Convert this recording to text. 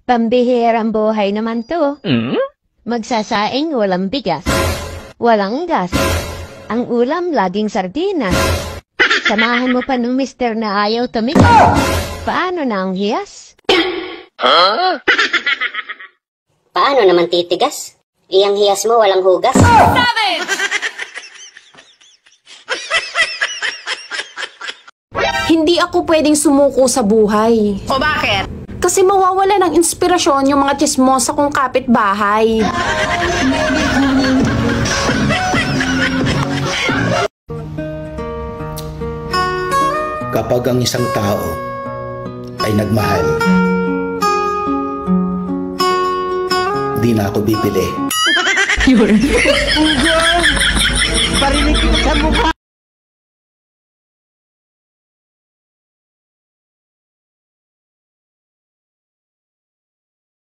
Pambihirang buhay naman to. Magsasaing walang bigas. Walang gas. Ang ulam laging sardinas. Samahan mo pa ng mister na ayaw tumigil. Paano na ang hiyas? Paano naman titigas? Iyang hiyas mo walang hugas. Hindi ako pwedeng sumuko sa buhay. O bakit? Kasi mawawala ng inspirasyon yung mga tsismosa kong kapitbahay. Kapag ang isang tao ay nagmahal, di na ako bibili. Parinig sa mukha!